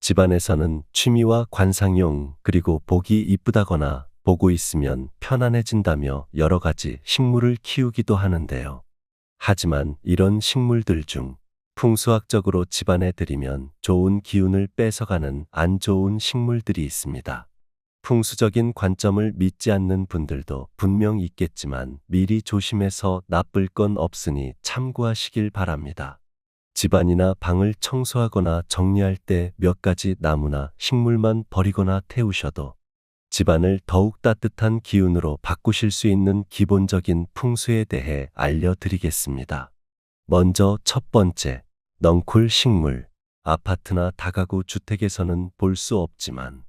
집안에서는 취미와 관상용 그리고 보기 이쁘다거나 보고 있으면 편안해진다며 여러 가지 식물을 키우기도 하는데요. 하지만 이런 식물들 중 풍수학적으로 집안에 들이면 좋은 기운을 뺏어가는 안 좋은 식물들이 있습니다. 풍수적인 관점을 믿지 않는 분들도 분명 있겠지만 미리 조심해서 나쁠 건 없으니 참고하시길 바랍니다. 집안이나 방을 청소하거나 정리할 때 몇 가지 나무나 식물만 버리거나 태우셔도 집안을 더욱 따뜻한 기운으로 바꾸실 수 있는 기본적인 풍수에 대해 알려드리겠습니다. 먼저 첫 번째, 넝쿨 식물. 아파트나 다가구 주택에서는 볼 수 없지만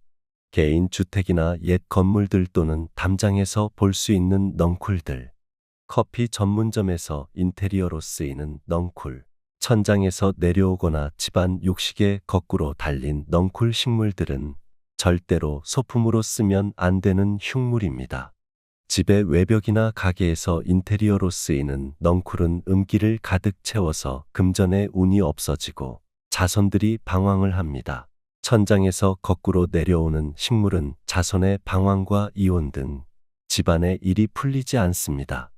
개인 주택이나 옛 건물들 또는 담장에서 볼 수 있는 넝쿨들. 커피 전문점에서 인테리어로 쓰이는 넝쿨. 천장에서 내려오거나 집안 욕실에 거꾸로 달린 넝쿨 식물들은 절대로 소품으로 쓰면 안 되는 흉물입니다. 집의 외벽이나 가게에서 인테리어로 쓰이는 넝쿨은 음기를 가득 채워서 금전의 운이 없어지고 자손들이 방황을 합니다. 천장에서 거꾸로 내려오는 식물은 자손의 방황과 이혼 등 집안의 일이 풀리지 않습니다.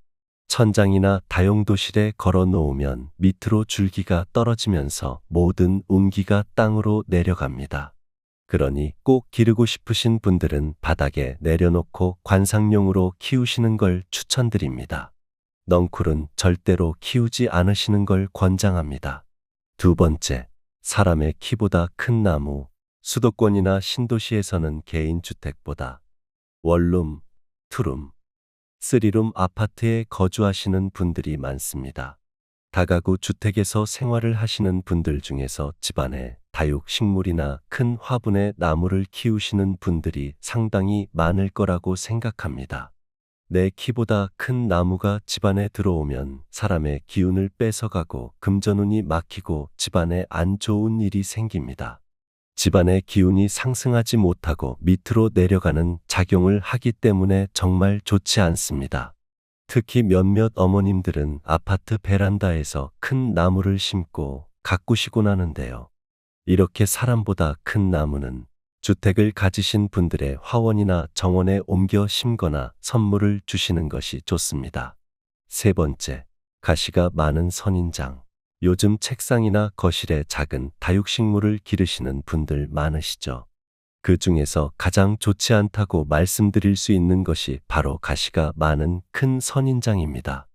천장이나 다용도실에 걸어 놓으면 밑으로 줄기가 떨어지면서 모든 운기가 땅으로 내려갑니다. 그러니 꼭 기르고 싶으신 분들은 바닥에 내려놓고 관상용으로 키우시는 걸 추천드립니다. 넝쿨은 절대로 키우지 않으시는 걸 권장합니다. 두 번째, 사람의 키보다 큰 나무. 수도권이나 신도시에서는 개인 주택보다 원룸, 투룸, 쓰리룸 아파트에 거주하시는 분들이 많습니다. 다가구 주택에서 생활을 하시는 분들 중에서 집안에 다육식물이나 큰 화분의 나무를 키우시는 분들이 상당히 많을 거라고 생각합니다. 내 키보다 큰 나무가 집안에 들어오면 사람의 기운을 뺏어가고 금전운이 막히고 집안에 안 좋은 일이 생깁니다. 집안의 기운이 상승하지 못하고 밑으로 내려가는 작용을 하기 때문에 정말 좋지 않습니다. 특히 몇몇 어머님들은 아파트 베란다에서 큰 나무를 심고 가꾸시곤 하는데요. 이렇게 사람보다 큰 나무는 주택을 가지신 분들의 화원이나 정원에 옮겨 심거나 선물을 주시는 것이 좋습니다. 세 번째, 가시가 많은 선인장. 요즘 책상이나 거실에 작은 다육식물을 기르시는 분들 많으시죠? 그 중에서 가장 좋지 않다고 말씀드릴 수 있는 것이 바로 가시가 많은 큰 선인장입니다.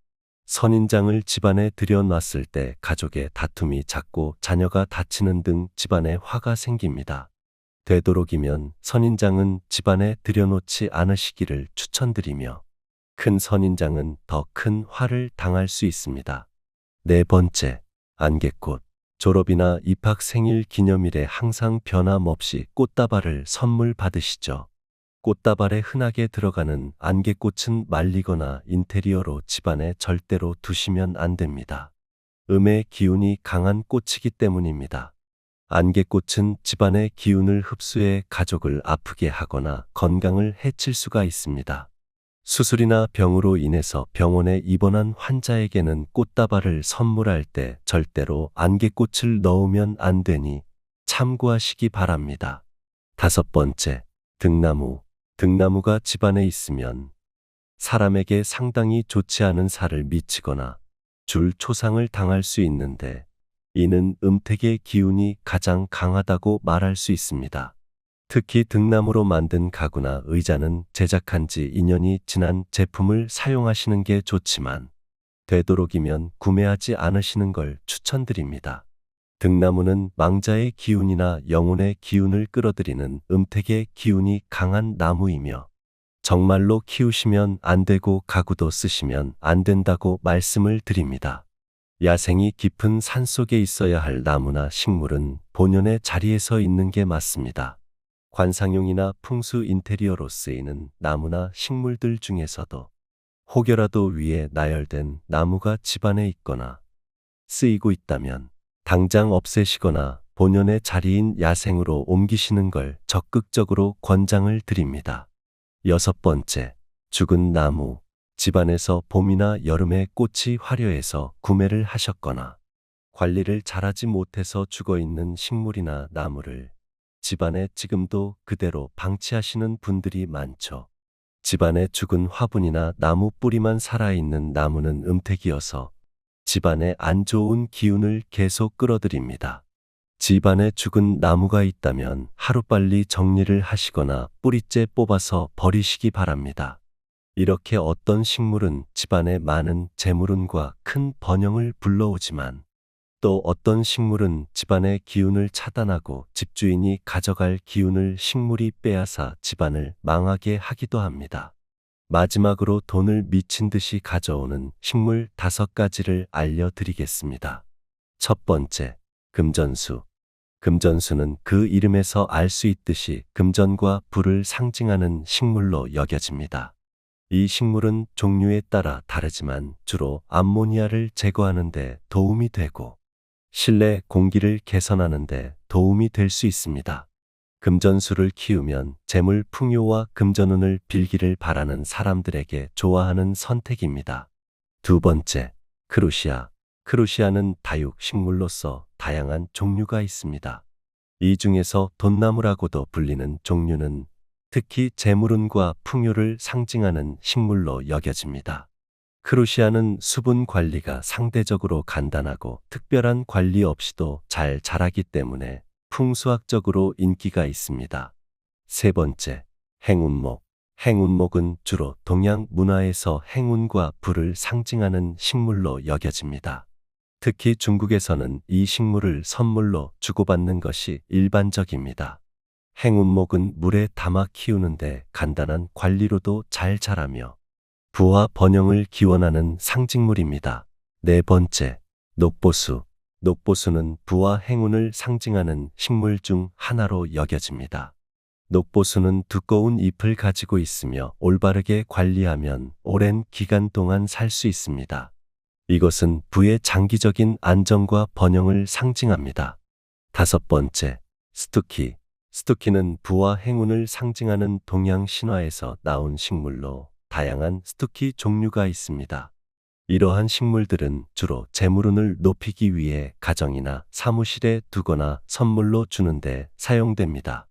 선인장을 집안에 들여놨을 때 가족의 다툼이 잦고 자녀가 다치는 등 집안에 화가 생깁니다. 되도록이면 선인장은 집안에 들여놓지 않으시기를 추천드리며 큰 선인장은 더 큰 화를 당할 수 있습니다. 네 번째, 안개꽃. 졸업이나 입학 생일 기념일에 항상 변함없이 꽃다발을 선물 받으시죠. 꽃다발에 흔하게 들어가는 안개꽃은 말리거나 인테리어로 집안에 절대로 두시면 안 됩니다. 음의 기운이 강한 꽃이기 때문입니다. 안개꽃은 집안의 기운을 흡수해 가족을 아프게 하거나 건강을 해칠 수가 있습니다. 수술이나 병으로 인해서 병원에 입원한 환자에게는 꽃다발을 선물할 때 절대로 안개꽃을 넣으면 안 되니 참고하시기 바랍니다. 다섯 번째, 등나무. 등나무가 집안에 있으면 사람에게 상당히 좋지 않은 살을 미치거나 줄 초상을 당할 수 있는데 이는 음택의 기운이 가장 강하다고 말할 수 있습니다. 특히 등나무로 만든 가구나 의자는 제작한 지 2년이 지난 제품을 사용하시는 게 좋지만 되도록이면 구매하지 않으시는 걸 추천드립니다. 등나무는 망자의 기운이나 영혼의 기운을 끌어들이는 음택의 기운이 강한 나무이며 정말로 키우시면 안 되고 가구도 쓰시면 안 된다고 말씀을 드립니다. 야생이 깊은 산속에 있어야 할 나무나 식물은 본연의 자리에서 있는 게 맞습니다. 관상용이나 풍수 인테리어로 쓰이는 나무나 식물들 중에서도 혹여라도 위에 나열된 나무가 집안에 있거나 쓰이고 있다면 당장 없애시거나 본연의 자리인 야생으로 옮기시는 걸 적극적으로 권장을 드립니다. 여섯 번째, 죽은 나무. 집안에서 봄이나 여름에 꽃이 화려해서 구매를 하셨거나 관리를 잘하지 못해서 죽어있는 식물이나 나무를 집안에 지금도 그대로 방치하시는 분들이 많죠. 집안에 죽은 화분이나 나무 뿌리만 살아있는 나무는 음택이어서 집안에 안 좋은 기운을 계속 끌어들입니다. 집안에 죽은 나무가 있다면 하루빨리 정리를 하시거나 뿌리째 뽑아서 버리시기 바랍니다. 이렇게 어떤 식물은 집안에 많은 재물운과 큰 번영을 불러오지만 또 어떤 식물은 집안의 기운을 차단하고 집주인이 가져갈 기운을 식물이 빼앗아 집안을 망하게 하기도 합니다. 마지막으로 돈을 미친 듯이 가져오는 식물 5가지를 알려드리겠습니다. 첫 번째, 금전수. 금전수는 그 이름에서 알 수 있듯이 금전과 불을 상징하는 식물로 여겨집니다. 이 식물은 종류에 따라 다르지만 주로 암모니아를 제거하는 데 도움이 되고 실내 공기를 개선하는 데 도움이 될 수 있습니다. 금전수를 키우면 재물 풍요와 금전운을 빌기를 바라는 사람들에게 좋아하는 선택입니다. 두 번째, 크루시아. 크루시아는 다육 식물로서 다양한 종류가 있습니다. 이 중에서 돈나무라고도 불리는 종류는 특히 재물운과 풍요를 상징하는 식물로 여겨집니다. 크루시아는 수분 관리가 상대적으로 간단하고 특별한 관리 없이도 잘 자라기 때문에 풍수학적으로 인기가 있습니다. 세 번째, 행운목. 행운목은 주로 동양 문화에서 행운과 불을 상징하는 식물로 여겨집니다. 특히 중국에서는 이 식물을 선물로 주고받는 것이 일반적입니다. 행운목은 물에 담아 키우는데 간단한 관리로도 잘 자라며 부와 번영을 기원하는 상징물입니다. 네 번째, 녹보수. 녹보수는 부와 행운을 상징하는 식물 중 하나로 여겨집니다. 녹보수는 두꺼운 잎을 가지고 있으며 올바르게 관리하면 오랜 기간 동안 살 수 있습니다. 이것은 부의 장기적인 안정과 번영을 상징합니다. 다섯 번째, 스투키. 스투키는 부와 행운을 상징하는 동양 신화에서 나온 식물로 다양한 스투키 종류가 있습니다. 이러한 식물들은 주로 재물운을 높이기 위해 가정이나 사무실에 두거나 선물로 주는데 사용됩니다.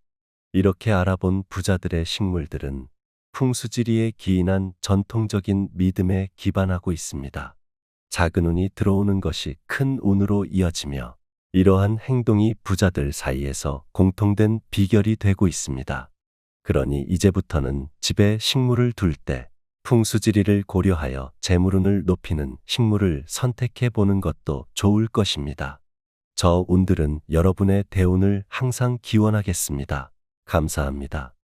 이렇게 알아본 부자들의 식물들은 풍수지리에 기인한 전통적인 믿음에 기반하고 있습니다. 작은 운이 들어오는 것이 큰 운으로 이어지며 이러한 행동이 부자들 사이에서 공통된 비결이 되고 있습니다. 그러니 이제부터는 집에 식물을 둘 때 풍수지리를 고려하여 재물운을 높이는 식물을 선택해 보는 것도 좋을 것입니다. 저 운들은 여러분의 대운을 항상 기원하겠습니다. 감사합니다.